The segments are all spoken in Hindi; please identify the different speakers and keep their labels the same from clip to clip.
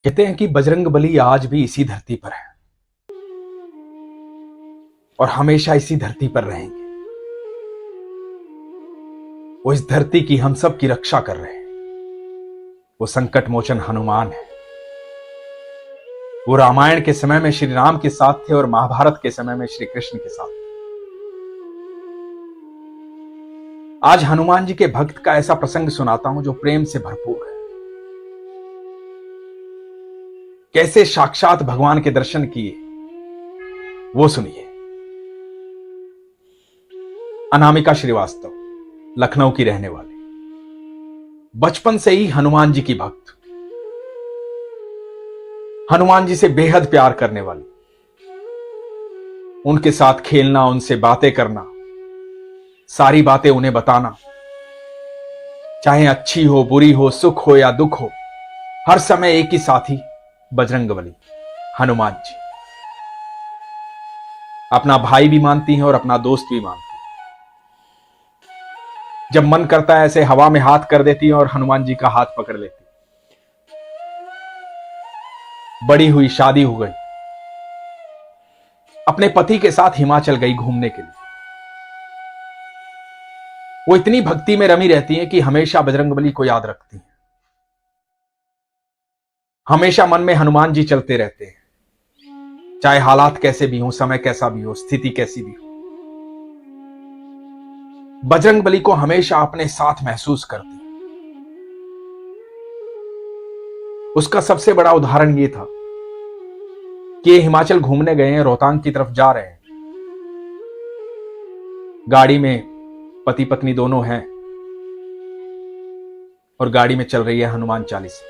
Speaker 1: कहते हैं कि बजरंग बली आज भी इसी धरती पर है और हमेशा इसी धरती पर रहेंगे। वो इस धरती की हम सब की रक्षा कर रहे हैं। वो संकट मोचन हनुमान है। वो रामायण के समय में श्री राम के साथ थे और महाभारत के समय में श्री कृष्ण के साथ थे। आज हनुमान जी के भक्त का ऐसा प्रसंग सुनाता हूं जो प्रेम से भरपूर है। कैसे साक्षात भगवान के दर्शन किए वो सुनिए। अनामिका श्रीवास्तव लखनऊ की रहने वाली, बचपन से ही हनुमान जी की भक्त, हनुमान जी से बेहद प्यार करने वाली, उनके साथ खेलना, उनसे बातें करना, सारी बातें उन्हें बताना, चाहे अच्छी हो, बुरी हो, सुख हो या दुख हो, हर समय एक ही साथी बजरंगबली हनुमान जी। अपना भाई भी मानती हैं और अपना दोस्त भी मानती हैं। जब मन करता है ऐसे हवा में हाथ कर देती हैं और हनुमान जी का हाथ पकड़ लेती। बड़ी हुई, शादी हो गई, अपने पति के साथ हिमाचल गई घूमने के लिए। वो इतनी भक्ति में रमी रहती हैं कि हमेशा बजरंगबली को याद रखती हैं। हमेशा मन में हनुमान जी चलते रहते हैं, चाहे हालात कैसे भी हो, समय कैसा भी हो, स्थिति कैसी भी हो। बजरंगबली को हमेशा अपने साथ महसूस करती हैं। उसका सबसे बड़ा उदाहरण यह था कि ये हिमाचल घूमने गए हैं, रोहतांग की तरफ जा रहे हैं। गाड़ी में पति पत्नी दोनों हैं और गाड़ी में चल रही है हनुमान चालीसा।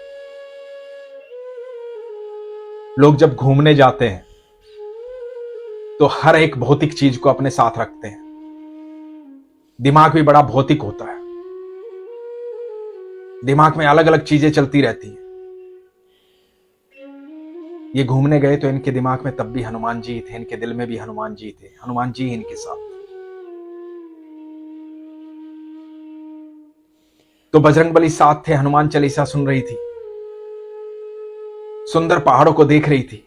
Speaker 1: लोग जब घूमने जाते हैं तो हर एक भौतिक चीज को अपने साथ रखते हैं। दिमाग भी बड़ा भौतिक होता है, दिमाग में अलग अलग चीजें चलती रहती हैं। ये घूमने गए तो इनके दिमाग में तब भी हनुमान जी थे, इनके दिल में भी हनुमान जी थे, हनुमान जी इनके साथ थे। तो बजरंगबली साथ थे, हनुमान चालीसा सुन रही थी, सुंदर पहाड़ों को देख रही थी।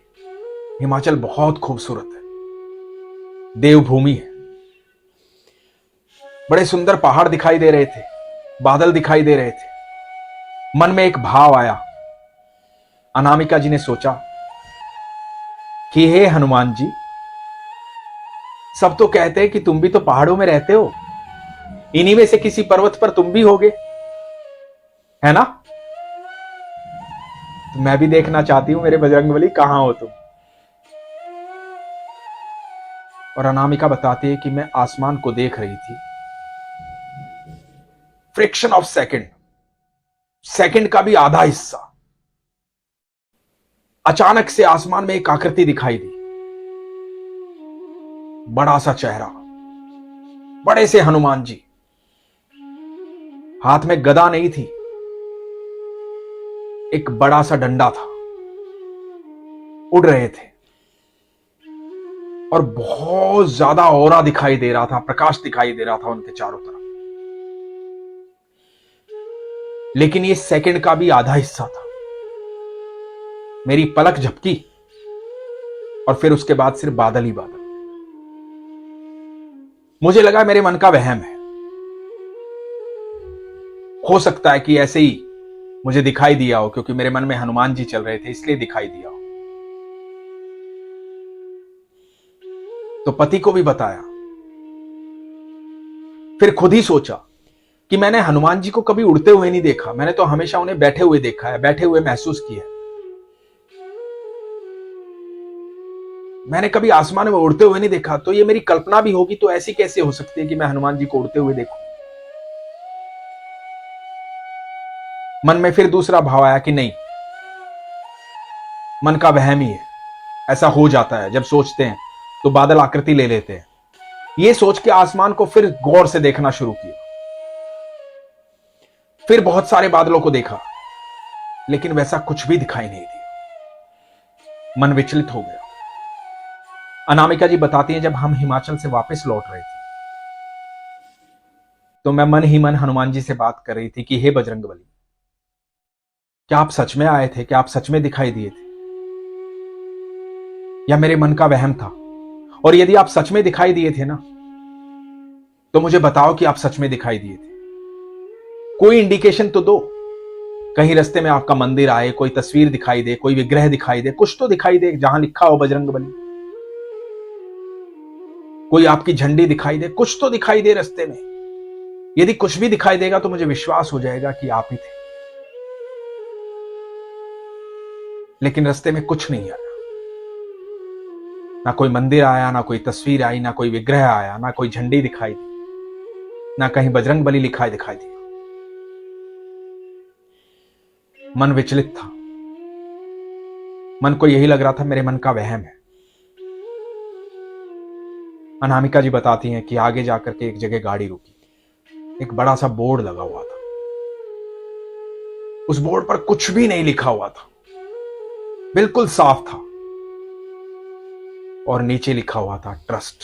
Speaker 1: हिमाचल बहुत खूबसूरत है, देवभूमि है। बड़े सुंदर पहाड़ दिखाई दे रहे थे, बादल दिखाई दे रहे थे। मन में एक भाव आया। अनामिका जी ने सोचा कि हे हनुमान जी, सब तो कहते हैं कि तुम भी तो पहाड़ों में रहते हो, इन्हीं में से किसी पर्वत पर तुम भी होगे, है ना? तो मैं भी देखना चाहती हूं मेरे बजरंगबली, कहां हो तुम? और अनामिका बताती है कि मैं आसमान को देख रही थी। फ्रैक्शन ऑफ सेकंड, सेकंड का भी आधा हिस्सा, अचानक से आसमान में एक आकृति दिखाई दी। बड़ा सा चेहरा, बड़े से हनुमान जी, हाथ में गदा नहीं थी, एक बड़ा सा डंडा था। उड़ रहे थे और बहुत ज्यादा ऑरा दिखाई दे रहा था, प्रकाश दिखाई दे रहा था उनके चारों तरफ। लेकिन ये सेकंड का भी आधा हिस्सा था। मेरी पलक झपकी और फिर उसके बाद सिर्फ बादल ही बादल। मुझे लगा मेरे मन का वहम है, हो सकता है कि ऐसे ही मुझे दिखाई दिया हो, क्योंकि मेरे मन में हनुमान जी चल रहे थे इसलिए दिखाई दिया हो। तो पति को भी बताया, फिर खुद ही सोचा कि मैंने हनुमान जी को कभी उड़ते हुए नहीं देखा, मैंने तो हमेशा उन्हें बैठे हुए देखा है, बैठे हुए महसूस किया है। मैंने कभी आसमान में उड़ते हुए नहीं देखा, तो ये मेरी कल्पना भी होगी, तो ऐसी कैसे हो सकती है कि मैं हनुमान जी को उड़ते हुए देखूं? मन में फिर दूसरा भाव आया कि नहीं, मन का वहम ही है, ऐसा हो जाता है। जब सोचते हैं तो बादल आकृति ले लेते हैं। ये सोच के आसमान को फिर गौर से देखना शुरू किया। फिर बहुत सारे बादलों को देखा, लेकिन वैसा कुछ भी दिखाई नहीं दिया। मन विचलित हो गया। अनामिका जी बताती हैं, जब हम हिमाचल से वापस लौट रहे थे तो मैं मन ही मन हनुमान जी से बात कर रही थी कि हे बजरंगबली, क्या आप सच में आए थे? क्या आप सच में दिखाई दिए थे, या मेरे मन का वहम था? और यदि आप सच में दिखाई दिए थे ना, तो मुझे बताओ कि आप सच में दिखाई दिए थे। कोई इंडिकेशन तो दो। कहीं रास्ते में आपका मंदिर आए, कोई तस्वीर दिखाई दे, कोई विग्रह दिखाई दे, कुछ तो दिखाई दे जहां लिखा हो बजरंग बली। कोई आपकी झंडी दिखाई दे, कुछ तो दिखाई दे रास्ते में। यदि कुछ भी दिखाई देगा तो मुझे विश्वास हो जाएगा कि आप ही थे। लेकिन रास्ते में कुछ नहीं आया। ना कोई मंदिर आया, ना कोई तस्वीर आई, ना कोई विग्रह आया, ना कोई झंडी दिखाई दी, ना कहीं बजरंग बली दिखाई दिया। मन विचलित था। मन को यही लग रहा था मेरे मन का वहम है। अनामिका जी बताती हैं कि आगे जाकर के एक जगह गाड़ी रुकी। एक बड़ा सा बोर्ड लगा हुआ था। उस बोर्ड पर कुछ भी नहीं लिखा हुआ था, बिल्कुल साफ था। और नीचे लिखा हुआ था ट्रस्ट।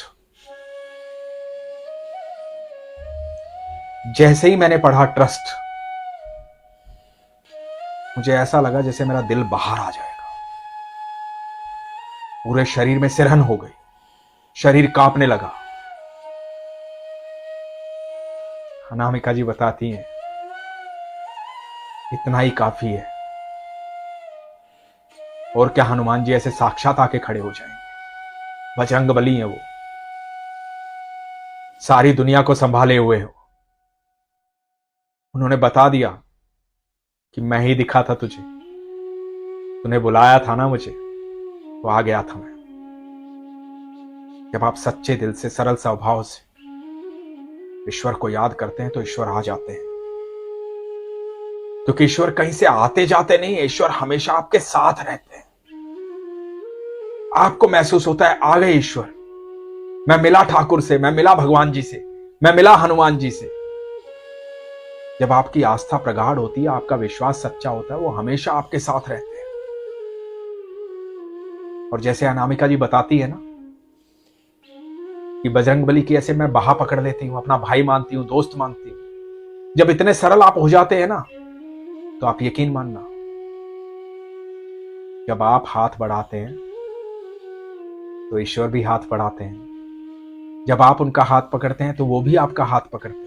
Speaker 1: जैसे ही मैंने पढ़ा ट्रस्ट, मुझे ऐसा लगा जैसे मेरा दिल बाहर आ जाएगा। पूरे शरीर में सिरहन हो गई, शरीर कांपने लगा। अनामिका जी बताती हैं, इतना ही काफी है। और क्या हनुमान जी ऐसे साक्षात आके खड़े हो जाएंगे? बजरंग बली है वो, सारी दुनिया को संभाले हुए हो। उन्होंने बता दिया कि मैं ही दिखा था तुझे, तूने बुलाया था ना मुझे, तो आ गया था मैं। जब आप सच्चे दिल से, सरल स्वभाव से ईश्वर को याद करते हैं तो ईश्वर आ जाते हैं। क्योंकि ईश्वर कहीं से आते जाते नहीं है, ईश्वर हमेशा आपके साथ रहते हैं। आपको महसूस होता है आ गए ईश्वर, मैं मिला ठाकुर से, मैं मिला भगवान जी से, मैं मिला हनुमान जी से। जब आपकी आस्था प्रगाढ़ होती है, आपका विश्वास सच्चा होता है, वो हमेशा आपके साथ रहते हैं। और जैसे अनामिका जी बताती है ना कि बजरंग बली की ऐसे मैं बाह पकड़ लेती हूं, अपना भाई मानती हूं, दोस्त मानती हूं। जब इतने सरल आप हो जाते हैं ना, तो आप यकीन मानना, जब आप हाथ बढ़ाते हैं तो ईश्वर भी हाथ बढ़ाते हैं। जब आप उनका हाथ पकड़ते हैं तो वो भी आपका हाथ पकड़ते हैं।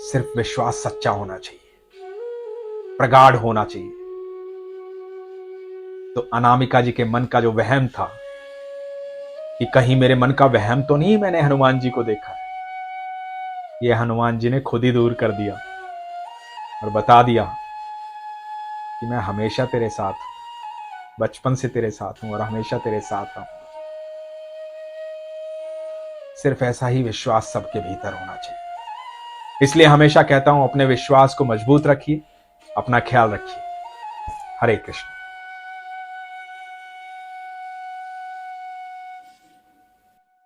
Speaker 1: सिर्फ विश्वास सच्चा होना चाहिए, प्रगाढ़ होना चाहिए। तो अनामिका जी के मन का जो वहम था कि कहीं मेरे मन का वहम तो नहीं मैंने हनुमान जी को देखा है, ये हनुमान जी ने खुद ही दूर कर दिया और बता दिया कि मैं हमेशा तेरे साथ हूं, बचपन से तेरे साथ हूं और हमेशा तेरे साथ रहूंगा। सिर्फ ऐसा ही विश्वास सबके भीतर होना चाहिए। इसलिए हमेशा कहता हूं, अपने विश्वास को मजबूत रखिए, अपना ख्याल रखिए। हरे कृष्ण।